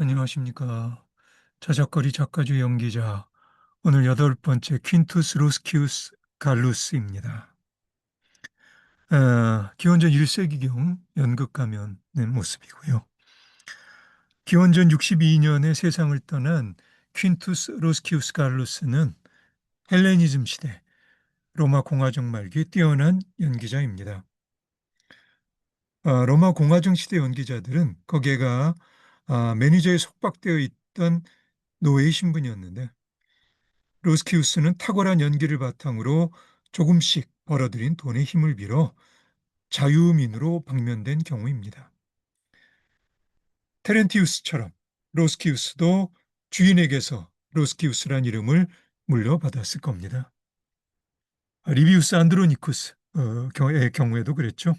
안녕하십니까. 자작거리 작가주 연기자, 오늘 여덟 번째 퀸투스 로스키우스 갈루스입니다. 기원전 1세기경 연극 가면의 모습이고요. 기원전 62년에 세상을 떠난 퀸투스 로스키우스 갈루스는 헬레니즘 시대 로마 공화정 말기 뛰어난 연기자입니다. 로마 공화정 시대 연기자들은 거기에가 매니저에 속박되어 있던 노예의 신분이었는데 로스키우스는 탁월한 연기를 바탕으로 조금씩 벌어들인 돈의 힘을 빌어 자유민으로 방면된 경우입니다. 테렌티우스처럼 로스키우스도 주인에게서 로스키우스란 이름을 물려받았을 겁니다. 리비우스 안드로니쿠스의 경우에도 그랬죠.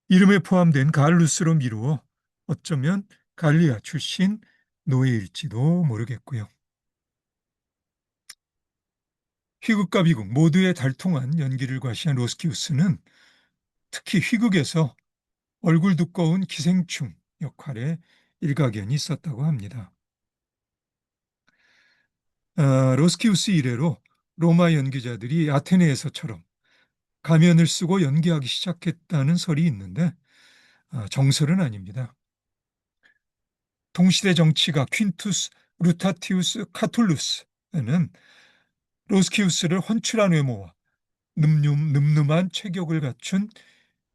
이름에 포함된 갈루스로 미루어 어쩌면 갈리아 출신 노예일지도 모르겠고요. 희극과 비극 모두에 달통한 연기를 과시한 로스키우스는 특히 희극에서 얼굴 두꺼운 기생충 역할에 일가견이 있었다고 합니다. 로스키우스 이래로 로마 연기자들이 아테네에서처럼 가면을 쓰고 연기하기 시작했다는 설이 있는데 정설은 아닙니다. 동시대 정치가 퀸투스 루타티우스 카툴루스는 로스키우스를 훤칠한 외모와 늠름한 체격을 갖춘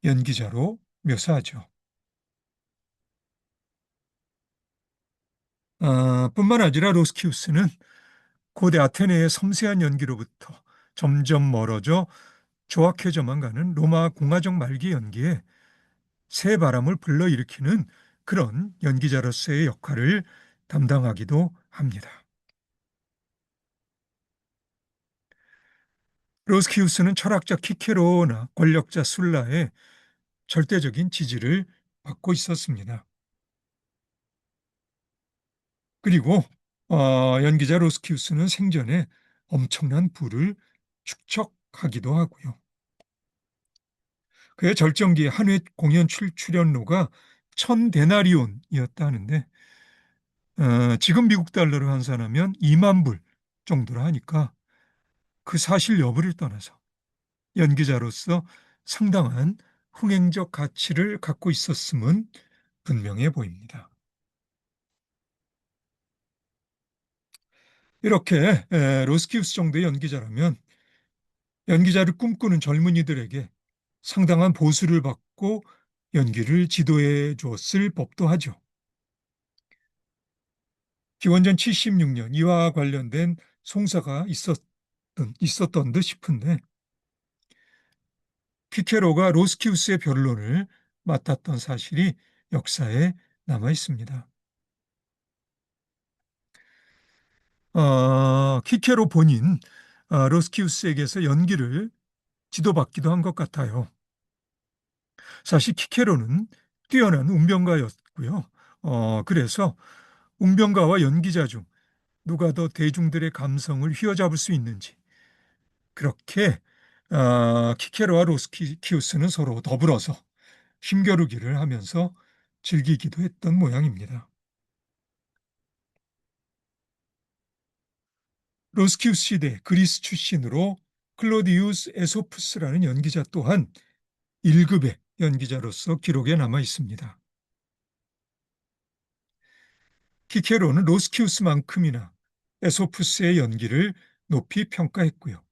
연기자로 묘사하죠. 뿐만 아니라 로스키우스는 고대 아테네의 섬세한 연기로부터 점점 멀어져 조악해져만 가는 로마 공화정 말기 연기에 새 바람을 불러일으키는 그런 연기자로서의 역할을 담당하기도 합니다. 로스키우스는 철학자 키케로나 권력자 술라의 절대적인 지지를 받고 있었습니다. 그리고 연기자 로스키우스는 생전에 엄청난 부를 축적하기도 하고요. 그의 절정기의 한 회 공연 출연료가 1000데나리온이었다 하는데 지금 미국 달러로 환산하면 2만 불 정도라 하니까 그 사실 여부를 떠나서 연기자로서 상당한 흥행적 가치를 갖고 있었음은 분명해 보입니다. 이렇게 로스키우스 정도의 연기자라면 연기자를 꿈꾸는 젊은이들에게 상당한 보수를 받고 연기를 지도해 주었을 법도 하죠. 기원전 76년 이와 관련된 송사가 있었던 듯 싶은데 키케로가 로스키우스의 변론을 맡았던 사실이 역사에 남아 있습니다. 키케로 본인 로스키우스에게서 연기를 지도받기도 한 것 같아요. 사실 키케로는 뛰어난 운변가였고요. 그래서 운변가와 연기자 중 누가 더 대중들의 감성을 휘어잡을 수 있는지 그렇게 키케로와 로스키우스는 서로 더불어서 힘겨루기를 하면서 즐기기도 했던 모양입니다. 로스키우스 시대 그리스 출신으로 클로디우스 에소푸스라는 연기자 또한 1급의 연기자로서 기록에 남아 있습니다. 키케로는 로스키우스만큼이나 에소푸스의 연기를 높이 평가했고요.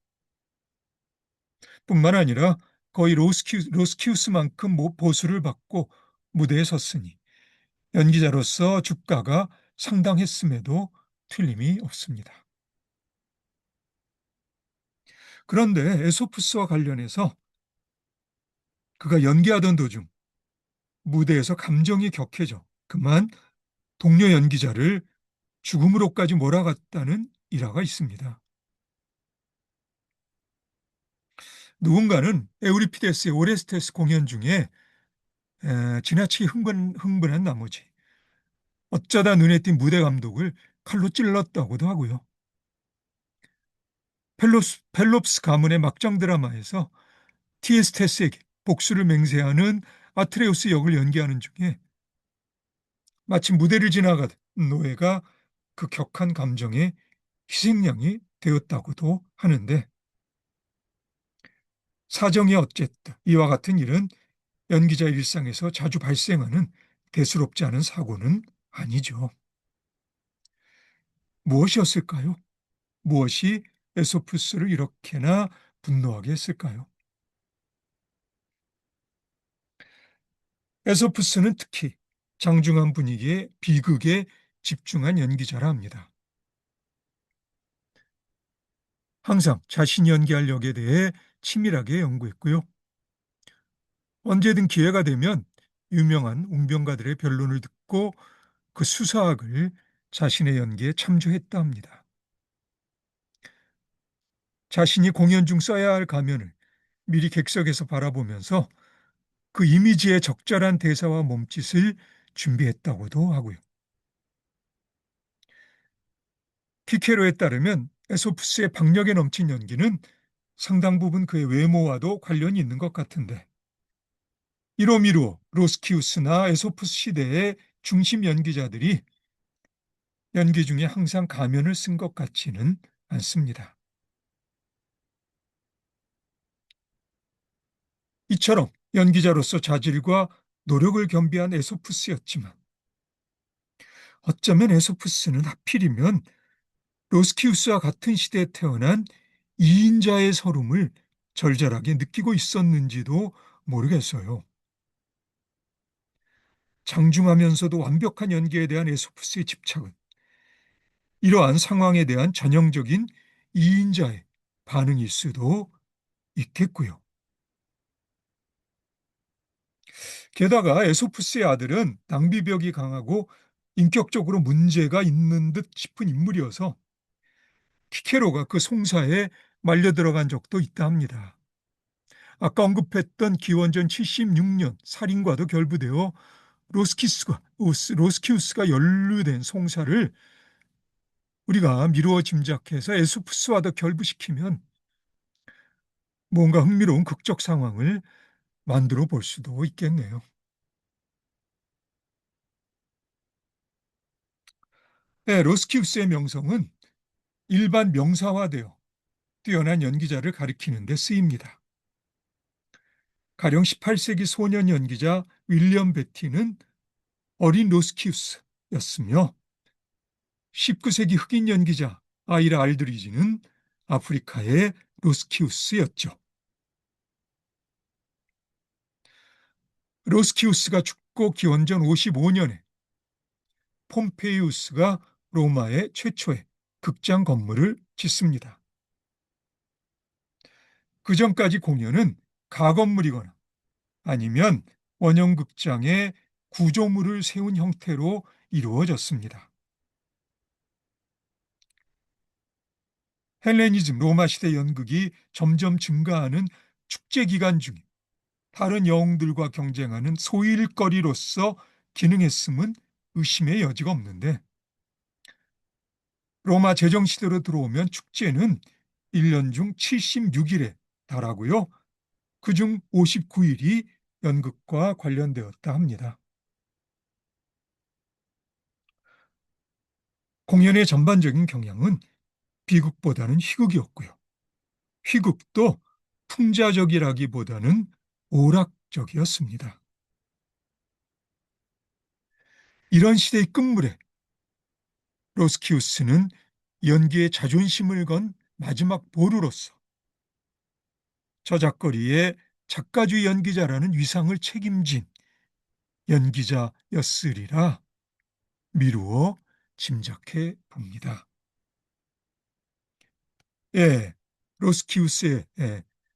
뿐만 아니라 거의 로스키우스만큼 보수를 받고 무대에 섰으니 연기자로서 주가가 상당했음에도 틀림이 없습니다. 그런데 에소푸스와 관련해서 그가 연기하던 도중 무대에서 감정이 격해져 그만 동료 연기자를 죽음으로까지 몰아갔다는 일화가 있습니다. 누군가는 에우리피데스의 오레스테스 공연 중에 지나치게 흥분한 나머지 어쩌다 눈에 띈 무대 감독을 칼로 찔렀다고도 하고요. 펠롭스 가문의 막장 드라마에서 티에스테스에게 복수를 맹세하는 아트레우스 역을 연기하는 중에 마치 무대를 지나가듯 노예가 그 격한 감정의 희생양이 되었다고도 하는데 사정이 어쨌든 이와 같은 일은 연기자 일상에서 자주 발생하는 대수롭지 않은 사고는 아니죠. 무엇이었을까요? 무엇이 에소푸스를 이렇게나 분노하게 했을까요? 에소푸스는 특히 장중한 분위기의 비극에 집중한 연기자라 합니다. 항상 자신이 연기할 역에 대해 치밀하게 연구했고요. 언제든 기회가 되면 유명한 웅변가들의 변론을 듣고 그 수사학을 자신의 연기에 참조했다 합니다. 자신이 공연 중 써야 할 가면을 미리 객석에서 바라보면서 그 이미지에 적절한 대사와 몸짓을 준비했다고도 하고요. 키케로에 따르면 에소푸스의 박력에 넘친 연기는 상당 부분 그의 외모와도 관련이 있는 것 같은데 이로미로, 로스키우스나 에소푸스 시대의 중심 연기자들이 연기 중에 항상 가면을 쓴 것 같지는 않습니다. 이처럼 연기자로서 자질과 노력을 겸비한 에소푸스였지만 어쩌면 에소푸스는 하필이면 로스키우스와 같은 시대에 태어난 이인자의 서름을 절절하게 느끼고 있었는지도 모르겠어요. 장중하면서도 완벽한 연기에 대한 에소푸스의 집착은 이러한 상황에 대한 전형적인 이인자의 반응일 수도 있겠고요. 게다가 에소푸스의 아들은 낭비벽이 강하고 인격적으로 문제가 있는 듯 싶은 인물이어서 키케로가 그 송사에 말려 들어간 적도 있다 합니다. 아까 언급했던 기원전 76년 살인과도 결부되어 로스키우스가 연루된 송사를 우리가 미루어 짐작해서 에소푸스와도 결부시키면 뭔가 흥미로운 극적 상황을 만들어 볼 수도 있겠네요. 네, 로스키우스의 명성은 일반 명사화되어 뛰어난 연기자를 가리키는 데 쓰입니다. 가령 18세기 소년 연기자 윌리엄 베티는 어린 로스키우스였으며 19세기 흑인 연기자 아이라 알드리지는 아프리카의 로스키우스였죠. 로스키우스가 죽고 기원전 55년에 폼페이우스가 로마의 최초의 극장 건물을 짓습니다. 그 전까지 공연은 가건물이거나 아니면 원형극장의 구조물을 세운 형태로 이루어졌습니다. 헬레니즘 로마 시대 연극이 점점 증가하는 축제 기간 중에 다른 영웅들과 경쟁하는 소일거리로서 기능했음은 의심의 여지가 없는데 로마 제정시대로 들어오면 축제는 1년 중 76일에 달하고요. 그중 59일이 연극과 관련되었다 합니다. 공연의 전반적인 경향은 비극보다는 희극이었고요. 희극도 풍자적이라기보다는 오락적이었습니다. 이런 시대의 끝물에 로스키우스는 연기에 자존심을 건 마지막 보루로서 저작거리의 작가주의 연기자라는 위상을 책임진 연기자였으리라 미루어 짐작해 봅니다. 예, 로스키우스에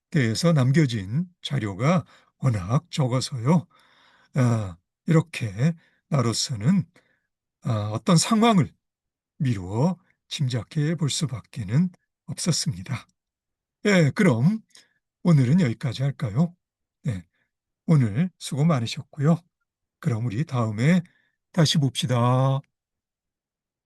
대해서 남겨진 자료가 워낙 적어서요. 이렇게 나로서는 어떤 상황을 미루어 짐작해 볼 수밖에는 없었습니다. 예, 그럼 오늘은 여기까지 할까요? 네, 오늘 수고 많으셨고요. 그럼 우리 다음에 다시 봅시다.